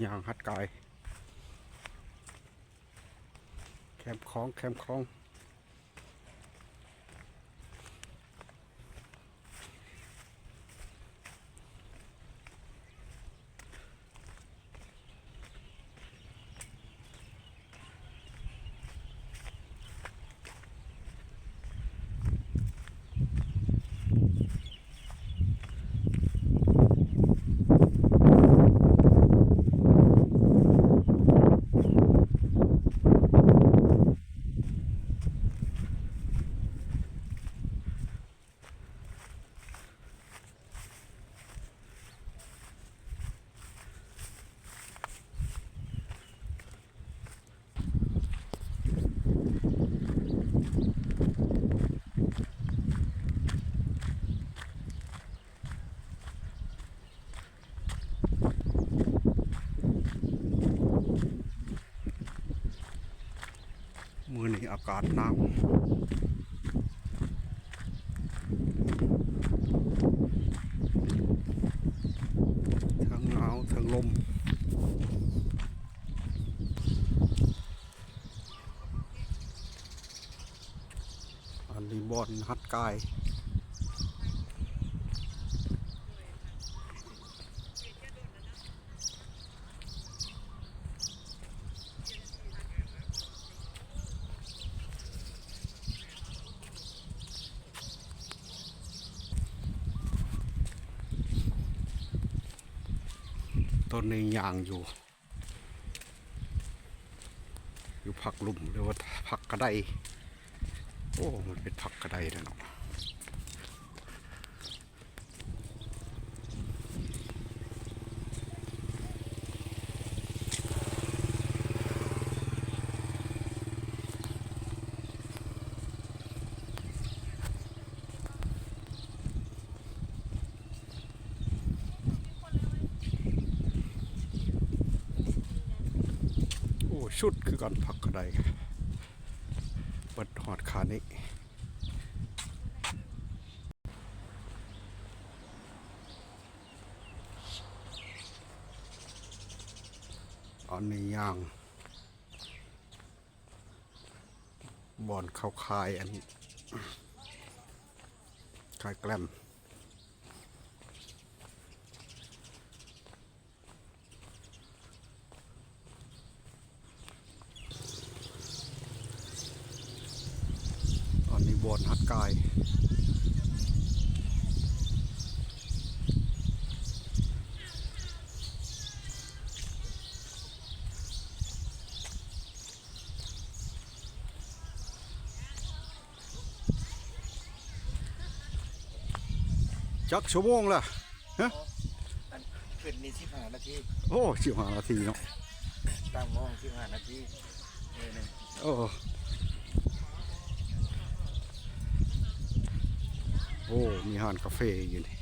ยางฮัดกายแคมคลองมือนี้อากาศหนาวทั้งหนาวทั้งลมอันนี้บอนฮัดกายต้นนี้ยางอยู่ผักลุ่มหรือว่าผักกระไดโอ้มันเป็นผักกระไดเลยเนาะชุดคือการผักกระไดเปิดหอดขานี้อันนี้ย่างบอนเข้าคายอันนี้คายแกลมบอนฮัดกายจักชั่วโมงละฮะขึ้นนี่15 นาทีโอ้15 นาทีเนาะตั้งมอง15 นาทีโอ้โอ้มีห้านกาแฟอยู่นี่